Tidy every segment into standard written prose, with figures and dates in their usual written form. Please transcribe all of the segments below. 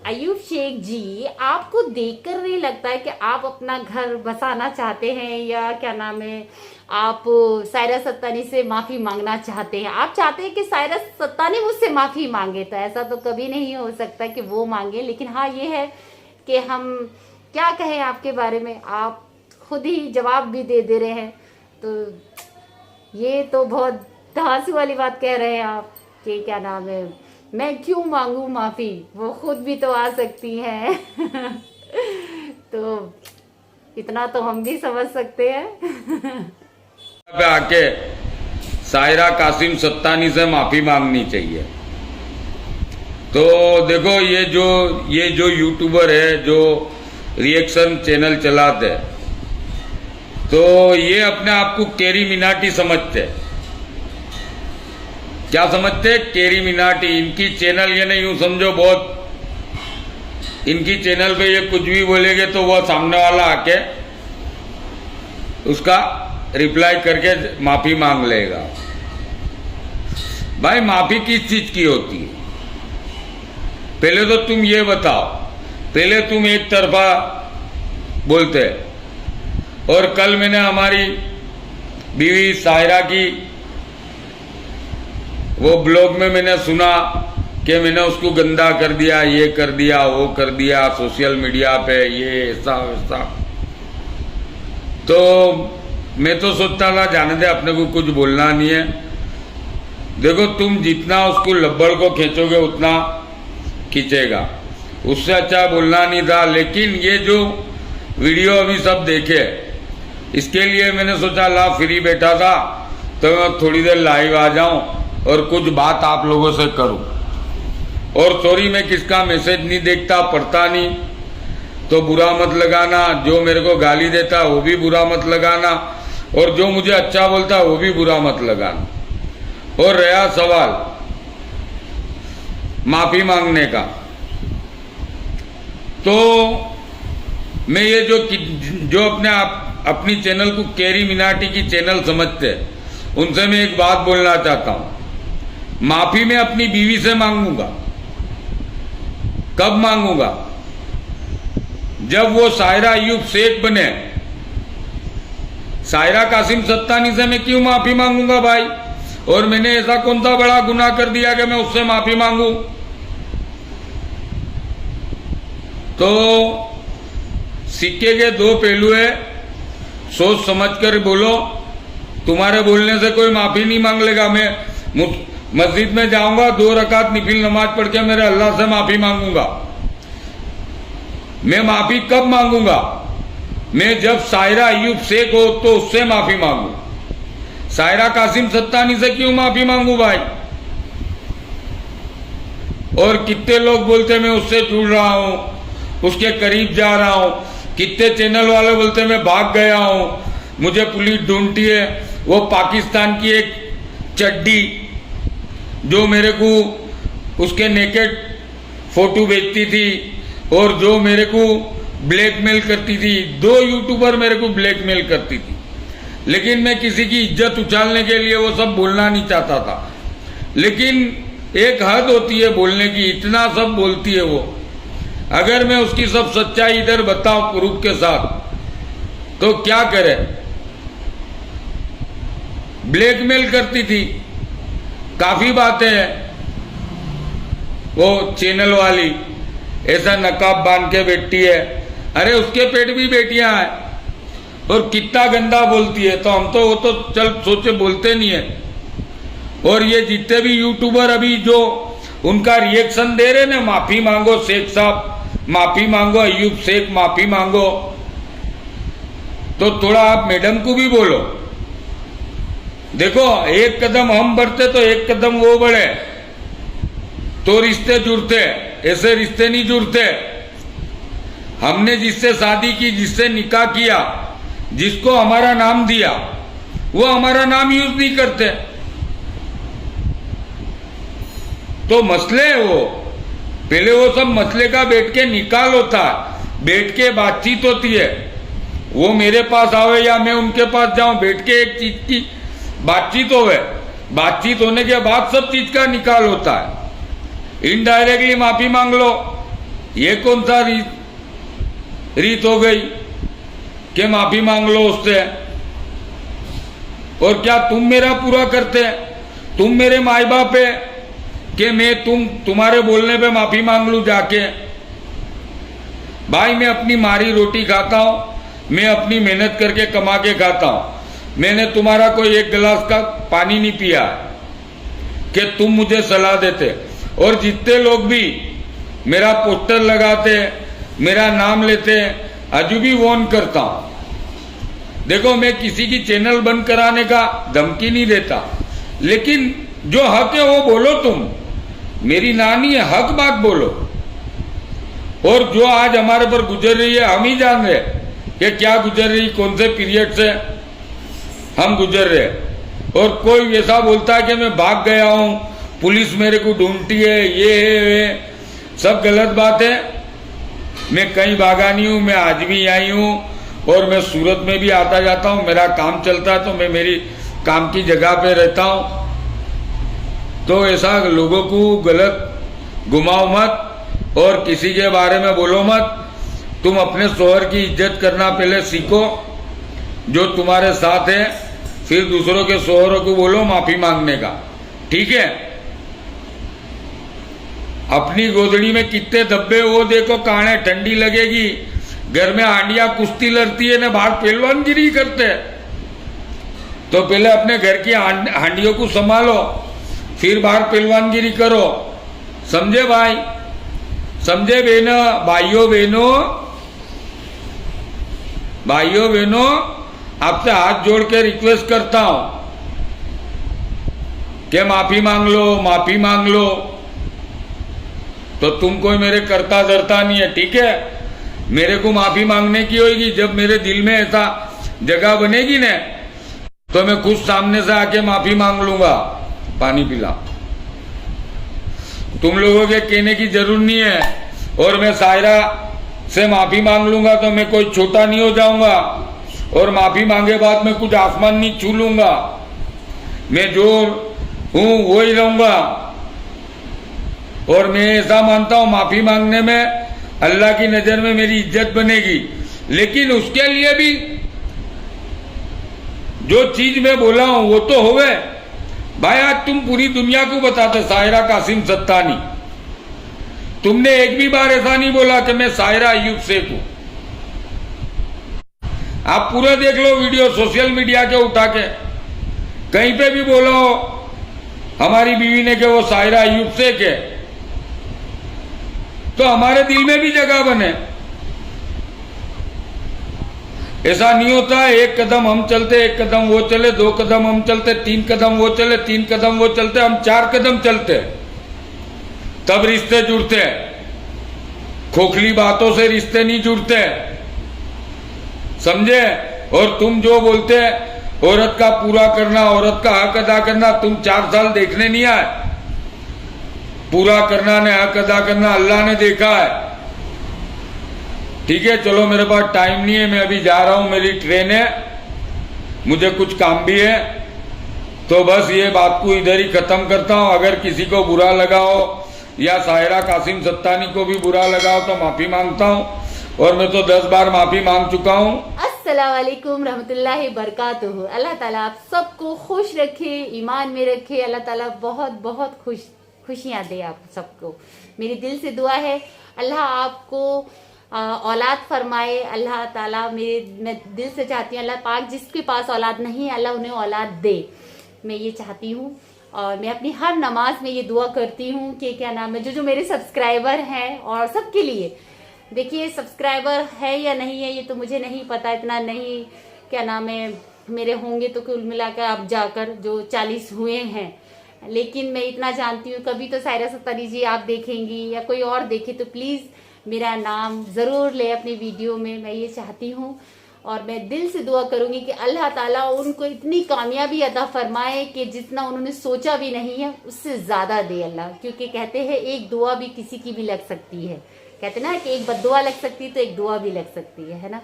अयूब शेख जी, आपको देखकर नहीं लगता है कि आप अपना घर बसाना चाहते हैं, या क्या नाम है, आप सायरा सत्तानी से माफी मांगना चाहते हैं? आप चाहते हैं कि सायरा सत्तानी मुझसे माफी मांगे, तो ऐसा तो कभी नहीं हो सकता कि वो मांगे। लेकिन हाँ, ये है कि हम क्या कहें आपके बारे में, आप खुद ही जवाब भी दे रहे हैं। तो ये तो बहुत धांसू वाली बात कह रहे हैं आप कि क्या नाम है, मैं क्यों मांगू माफी, वो खुद भी तो आ सकती हैं। तो इतना तो हम भी समझ सकते हैं। पे आके सायरा कासिम सत्तानी से माफी मांगनी चाहिए। तो देखो, ये जो यूट्यूबर है जो रिएक्शन चैनल चलाते हैं, तो ये अपने आप को कैरी मिनाटी समझते हैं। क्या समझते? कैरी मिनाटी। इनकी चैनल, ये नहीं यूं समझो बहुत इनकी चैनल पे ये कुछ भी बोलेंगे तो वो सामने वाला आके उसका रिप्लाई करके माफी मांग लेगा। भाई, माफी किस चीज की होती है? पहले तो तुम ये बताओ। पहले तुम एक तरफा बोलते, और कल मैंने हमारी बीवी सायरा की वो ब्लॉग में मैंने सुना कि मैंने उसको गंदा कर दिया, ये कर दिया, वो कर दिया, सोशल मीडिया पे ये ऐसा वैसा। तो मैं तो सोचता था जाने दे, अपने को कुछ बोलना नहीं है। देखो, तुम जितना उसको लब्बड़ को खींचोगे उतना खींचेगा, उससे अच्छा बोलना नहीं था। लेकिन ये जो वीडियो अभी सब देखे, इसके लिए मैंने सोचा ला फ्री बैठा था तो मैं थोड़ी देर लाइव आ जाऊं और कुछ बात आप लोगों से करूं। और सॉरी, मैं किसका मैसेज नहीं देखता, पढ़ता नहीं, तो बुरा मत लगाना। जो मेरे को गाली देता वो भी बुरा मत लगाना, और जो मुझे अच्छा बोलता वो भी बुरा मत लगाना। और रहा सवाल माफी मांगने का, तो मैं ये जो अपने आप अपनी चैनल को कैरी मिनाटी की चैनल समझते हैं, उनसे मैं एक बात बोलना चाहता हूं। माफी मैं अपनी बीवी से मांगूंगा। कब मांगूंगा? जब वो सायरा अयूब शेख बने। सायरा कासिम सत्तानी से मैं क्यों माफी मांगूंगा भाई? और मैंने ऐसा कौन सा बड़ा गुनाह कर दिया कि मैं उससे माफी मांगू? तो सिक्के के दो पहलू है, सोच समझ कर बोलो। तुम्हारे बोलने से कोई माफी नहीं मांग लेगा। मैं मस्जिद में जाऊंगा, 2 रकात निफिल नमाज पढ़ के मेरे अल्लाह से माफी मांगूंगा। मैं माफी कब मांगूंगा? मैं जब सायरा अयूब शेख हो तो उससे माफी मांगू। सायरा कासिम सत्तानी से क्यों माफी मांगू भाई? और कितने लोग बोलते मैं उससे जुड़ रहा हूं, उसके करीब जा रहा हूं। कितने चैनल वाले बोलते मैं भाग गया हूं, मुझे पुलिस ढूंढती है। वो पाकिस्तान की एक चड्डी जो मेरे को उसके नेकेड फोटो भेजती थी, और जो मेरे को ब्लैकमेल करती थी। 2 यूट्यूबर मेरे को ब्लैकमेल करती थी, लेकिन मैं किसी की इज्जत उछालने के लिए वो सब बोलना नहीं चाहता था। लेकिन एक हद होती है बोलने की, इतना सब बोलती है वो। अगर मैं उसकी सब सच्चाई इधर बताऊं प्रूफ के साथ, तो क्या करे? ब्लैकमेल करती थी, काफी बातें हैं। वो चैनल वाली ऐसा नकाब बांध के बैठती है, अरे उसके पेट भी बेटियां हैं, और कितना गंदा बोलती है। तो हम तो वो तो चल सोचे बोलते नहीं है। और ये जितने भी यूट्यूबर अभी जो उनका रिएक्शन दे रहे ना, माफी मांगो शेख साहब, माफी मांगो अयूब शेख, माफी मांगो, तो थोड़ा आप मैडम को भी बोलो। देखो, एक कदम हम बढ़ते तो एक कदम वो बढ़े, तो रिश्ते जुड़ते। ऐसे रिश्ते नहीं जुड़ते। हमने जिससे शादी की, जिससे निकाह किया, जिसको हमारा नाम दिया, वो हमारा नाम यूज नहीं करते। तो मसले है वो। पहले वो सब मसले का बैठ के निकाल होता है, बैठ के बातचीत होती है। वो मेरे पास आवे या मैं उनके पास जाऊं, बैठ के एक चीज की बातचीत होवे। बातचीत होने के बाद सब चीज का निकाल होता है। इनडायरेक्टली माफी मांग लो, ये कौन सा रीत हो गई कि माफी मांग लो उससे? और क्या तुम मेरा पूरा करते? तुम मेरे माई बाप है कि मैं तुम्हारे बोलने पे माफी मांग लूं जाके? भाई मैं अपनी मारी रोटी खाता हूं, मैं अपनी मेहनत करके कमा के खाता हूं। मैंने तुम्हारा कोई एक गिलास का पानी नहीं पिया कि तुम मुझे सलाह देते। और जितने लोग भी मेरा पोस्टर लगाते, मेरा नाम लेते, अजू भी वॉर्न करता हूं। देखो मैं किसी की चैनल बंद कराने का धमकी नहीं देता, लेकिन जो हक है वो बोलो। तुम मेरी नानी है, हक बात बोलो। और जो आज हमारे पर गुजर रही है, हम ही जान रहे कि क्या गुजर रही, कौन से पीरियड से हम गुजर रहे। और कोई ऐसा बोलता है कि मैं भाग गया हूं, पुलिस मेरे को ढूंढती है, ये है, सब गलत बात है। मैं कहीं भागा नहीं हूं, मैं आज भी आई हूं और मैं सूरत में भी आता जाता हूं। मेरा काम चलता है तो मैं मेरी काम की जगह पे रहता हूं। तो ऐसा लोगों को गलत घुमाओ मत और किसी के बारे में बोलो मत। तुम अपने शोहर की इज्जत करना पहले सीखो, जो तुम्हारे साथ है, फिर दूसरों के शोहरों को बोलो माफी मांगने का, ठीक है? अपनी गोदड़ी में कितने धब्बे वो देखो, कहां ठंडी लगेगी। घर में हांडियां कुश्ती लड़ती है ना, बाहर पहलवानगिरी करते हैं। तो पहले अपने घर की हांडियों को संभालो, फिर बाहर पहलवानगिरी करो। समझे भाई? समझे बहनों? भाइयों बहनों, आपसे हाथ जोड़ के रिक्वेस्ट करता हूं कि माफी मांग लो, माफी मांग लो। तो तुम कोई मेरे करता धरता नहीं है, ठीक है? मेरे को माफी मांगने की होगी जब मेरे दिल में ऐसा जगह बनेगी ना, तो मैं खुद सामने से आके माफी मांग लूंगा। पानी पिला। तुम लोगों के कहने की जरूरत नहीं है। और मैं सायरा से माफी मांग लूंगा तो मैं कोई छोटा नहीं हो जाऊंगा, और माफी मांगे बाद में कुछ आसमान नहीं छू लूंगा। मैं जो हूं वो ही रहूंगा। और मैं ऐसा मानता हूं माफी मांगने में अल्लाह की नजर में मेरी इज्जत बनेगी। लेकिन उसके लिए भी जो चीज मैं बोला हूं वो तो होवे। भाई आज तुम पूरी दुनिया को बताते सायरा कासिम सत्तानी, तुमने एक भी बार ऐसा नहीं बोला कि मैं सायरा अयूब शेख हूं। आप पूरा देख लो वीडियो सोशल मीडिया के उठा के, कहीं पे भी बोला हो हमारी बीवी ने कि वो सायरा अयूब शेख है, तो हमारे दिल में भी जगह बने। ऐसा नहीं होता है एक कदम हम चलते, एक कदम वो चले, दो कदम हम चलते, तीन कदम वो चले, तीन कदम वो चलते, हम चार कदम चलते, तब रिश्ते जुड़ते हैं। खोखली बातों से रिश्ते नहीं जुड़ते, समझे? और तुम जो बोलते हैं औरत का पूरा करना, औरत का हक अदा करना, तुम 4 साल देखने नहीं आए। पूरा करना ने हक अदा करना अल्लाह ने देखा है, ठीक है? चलो मेरे पास टाइम नहीं है, मैं अभी जा रहा हूं, मेरी ट्रेन है, मुझे कुछ काम भी है। तो बस ये बात को इधर ही खत्म करता हूं। अगर किसी को बुरा लगा हो या सायरा कासिम सत्तानी को भी बुरा लगा हो तो माफी मांगता हूं, और मैं तो 10 बार माफी मांग चुका हूं। अस्सलाम वालेकुम रहमतुल्लाहि बरकातुहू। अल्लाह ताला आप सबको खुश रखे, ईमान में रखे। अल्लाह ताला बहुत बहुत खुशियां दे आप सबको। मेरी दिल से दुआ है अल्लाह आपको औलाद फरमाए। अल्लाह ताला मैं दिल से चाहती हूँ अल्लाह पाक जिसके पास औलाद नहीं है अल्लाह उन्हें औलाद दे, मैं ये चाहती हूँ। और मैं अपनी हर नमाज में ये दुआ करती हूँ कि क्या नाम है, जो मेरे सब्सक्राइबर हैं और सबके लिए, देखिए सब्सक्राइबर है या नहीं है ये तो मुझे नहीं पता, इतना नहीं क्या नाम है मेरे होंगे तो कुल मिलाकर अब जाकर जो 40 हुए हैं। लेकिन मैं इतना जानती हूँ कभी तो सायरा सत्तानी जी आप देखेंगी या कोई और देखे तो प्लीज़ मेरा नाम ज़रूर ले अपनी वीडियो में, मैं ये चाहती हूँ। और मैं दिल से दुआ करूंगी कि अल्लाह ताला उनको इतनी कामयाबी अता फरमाए कि जितना उन्होंने सोचा भी नहीं है उससे ज़्यादा दे अल्लाह। क्योंकि कहते हैं एक दुआ भी किसी की भी लग सकती है, कहते ना कि एक बद्दुआ लग सकती है तो एक दुआ भी लग सकती है ना?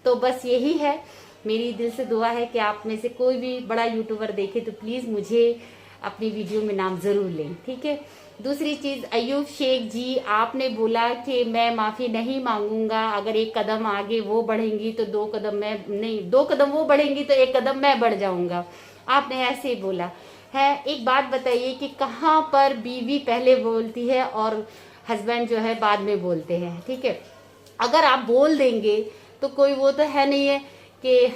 तो बस यही है, मेरी दिल से दुआ है कि आप में से कोई भी बड़ा यूट्यूबर देखे तो प्लीज़ मुझे अपनी वीडियो में नाम जरूर लें, ठीक है। दूसरी चीज, अयूब शेख जी, आपने बोला कि मैं माफी नहीं मांगूंगा, अगर एक कदम आगे वो बढ़ेंगी तो 2 कदम मैं नहीं, 2 कदम वो बढ़ेंगी तो 1 कदम मैं बढ़ जाऊंगा, आपने ऐसे ही बोला है। एक बात बताइए कि कहाँ पर बीवी पहले बोलती है और हस्बैंड जो है बाद में बोलते हैं, ठीक है। अगर आप बोल देंगे तो कोई वो तो है नहीं है कि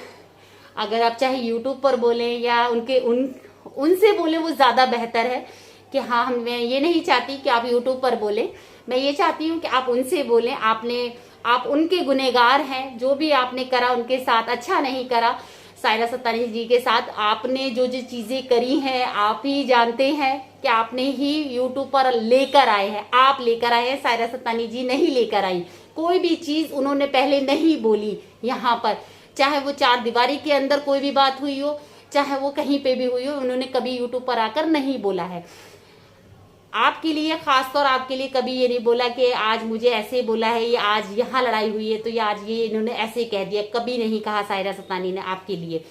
अगर आप चाहे यूट्यूब पर बोलें या उनसे बोलें, वो ज़्यादा बेहतर है कि हाँ, मैं ये नहीं चाहती कि आप यूट्यूब पर बोलें, मैं ये चाहती हूँ कि आप उनसे बोलें। आप उनके गुनहगार हैं, जो भी आपने करा उनके साथ अच्छा नहीं करा। सायरा सत्तानी जी के साथ आपने जो जो चीजें करी हैं आप ही जानते हैं कि आपने ही यूट्यूब पर लेकर आए हैं, आप लेकर आए हैं, सायरा सत्तानी जी नहीं लेकर आई। कोई भी चीज उन्होंने पहले नहीं बोली यहाँ पर, चाहे वो 4 दीवारी के अंदर कोई भी बात हुई हो, चाहे वो कहीं पे भी हुई हो, उन्होंने कभी यूट्यूब पर आकर नहीं बोला है। आपके लिए, खासतौर आपके लिए कभी ये नहीं बोला कि आज मुझे ऐसे बोला है, ये आज यहाँ लड़ाई हुई है तो ये आज ये इन्होंने ऐसे कह दिया, कभी नहीं कहा सायरा सत्तानी ने आपके लिए।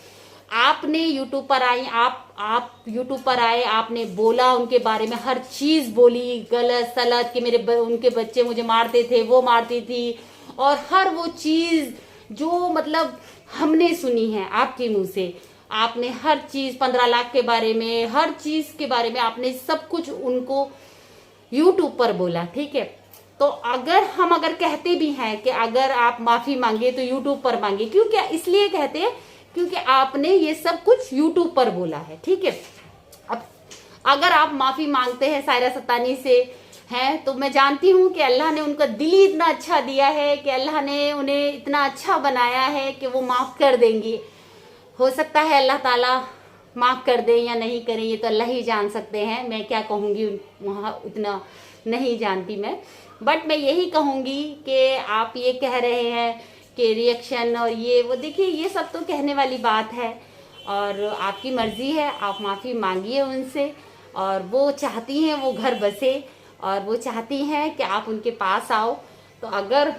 आपने यूट्यूब पर आई, आप यूट्यूब पर आए, आपने बोला उनके बारे में, हर चीज बोली, गलत सलत कि उनके बच्चे मुझे मारते थे, वो मारती थी, और हर वो चीज जो मतलब हमने सुनी है आपके मुंह से। आपने हर चीज 15 लाख के बारे में, हर चीज के बारे में आपने सब कुछ उनको यूट्यूब पर बोला, ठीक है। तो अगर कहते भी हैं कि अगर आप माफी मांगे तो यूट्यूब पर मांगे, क्यों, क्या इसलिए कहते हैं क्योंकि आपने ये सब कुछ यूट्यूब पर बोला है, ठीक है। अब अगर आप माफी मांगते हैं सायरा सत्तानी से हैं, तो मैं जानती हूँ कि अल्लाह ने उनका दिल ही इतना अच्छा दिया है कि अल्लाह ने उन्हें इतना अच्छा बनाया है कि वो माफ कर देंगी। हो सकता है अल्लाह ताला माफ कर दे या नहीं करें, ये तो अल्लाह ही जान सकते हैं, मैं क्या कहूँगी, वहाँ उतना नहीं जानती मैं। बट मैं यही कहूँगी कि आप ये कह रहे हैं कि रिएक्शन और ये वो, देखिए ये सब तो कहने वाली बात है और आपकी मर्जी है, आप माफ़ी मांगिए उनसे। और वो चाहती हैं वो घर बसे और वो चाहती हैं कि आप उनके पास आओ। तो अगर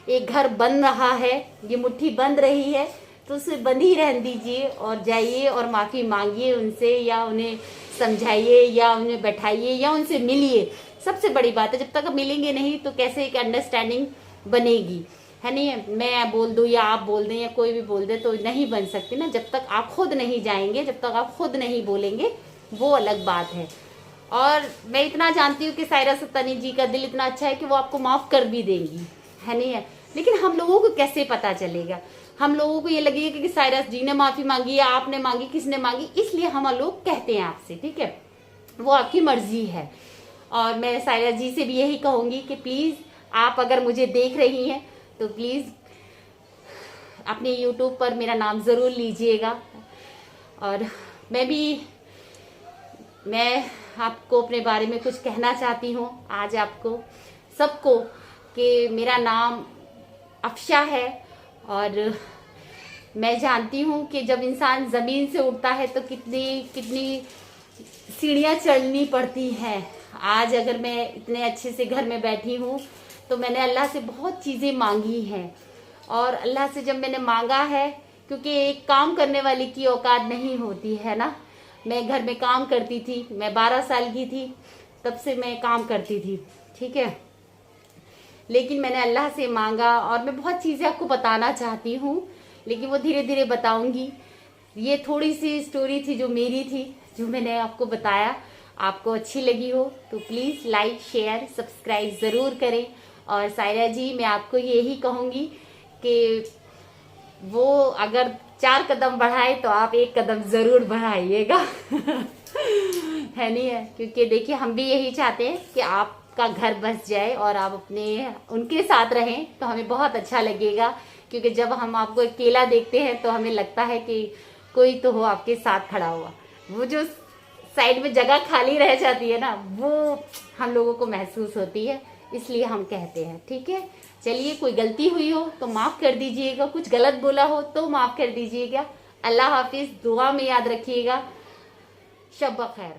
एक घर बन रहा है, ये मुट्ठी बंद रही है, तो उसे बंद ही रहने दीजिए और जाइए और माफ़ी मांगिए उनसे, या उन्हें समझाइए, या उन्हें बैठाइए, या उनसे मिलिए। सबसे बड़ी बात है, जब तक मिलेंगे नहीं तो कैसे एक अंडरस्टैंडिंग बनेगी, है नहीं। मैं बोल दूँ या आप बोल दें या कोई भी बोल दे तो नहीं बन सकती ना, जब तक आप खुद नहीं जाएंगे, जब तक आप खुद नहीं बोलेंगे, वो अलग बात है। और मैं इतना जानती हूँ कि सायरा सत्तानी जी का दिल इतना अच्छा है कि वो आपको माफ़ कर भी देंगी, है नहीं है। लेकिन हम लोगों को कैसे पता चलेगा, हम लोगों को ये लगेगा कि सायरा जी ने माफ़ी मांगी या आपने मांगी, किसने मांगी, इसलिए हम लोग कहते हैं आपसे, ठीक है। वो आपकी मर्जी है। और मैं सायरा जी से भी यही कहूँगी कि प्लीज़ आप अगर मुझे देख रही हैं तो प्लीज़ अपने यूट्यूब पर मेरा नाम ज़रूर लीजिएगा। और मैं आपको अपने बारे में कुछ कहना चाहती हूँ आज आपको सबको, कि मेरा नाम अफशा है। और मैं जानती हूँ कि जब इंसान ज़मीन से उठता है तो कितनी सीढ़ियाँ चढ़नी पड़ती हैं। आज अगर मैं इतने अच्छे से घर में बैठी हूँ तो मैंने अल्लाह से बहुत चीज़ें मांगी हैं। और अल्लाह से जब मैंने मांगा है, क्योंकि एक काम करने वाली की औकात नहीं होती है ना। मैं घर में काम करती थी, मैं 12 साल की थी तब से मैं काम करती थी, ठीक है। लेकिन मैंने अल्लाह से मांगा और मैं बहुत चीज़ें आपको बताना चाहती हूँ, लेकिन वो धीरे धीरे बताऊँगी। ये थोड़ी सी स्टोरी थी जो मेरी थी, जो मैंने आपको बताया। आपको अच्छी लगी हो तो प्लीज़ लाइक, शेयर, सब्सक्राइब ज़रूर करें। और सायरा जी, मैं आपको यही कहूँगी कि वो अगर 4 कदम बढ़ाए तो आप 1 कदम ज़रूर बढ़ाइएगा है नहीं है। क्योंकि देखिए हम भी यही चाहते हैं कि आपका घर बस जाए और आप उनके साथ रहें, तो हमें बहुत अच्छा लगेगा। क्योंकि जब हम आपको अकेला देखते हैं तो हमें लगता है कि कोई तो हो आपके साथ खड़ा हुआ। वो जो साइड में जगह खाली रह जाती है ना, वो हम लोगों को महसूस होती है, इसलिए हम कहते हैं, ठीक है। चलिए, कोई गलती हुई हो तो माफ़ कर दीजिएगा, कुछ गलत बोला हो तो माफ़ कर दीजिएगा। अल्लाह हाफिज़, दुआ में याद रखिएगा। शब खैर।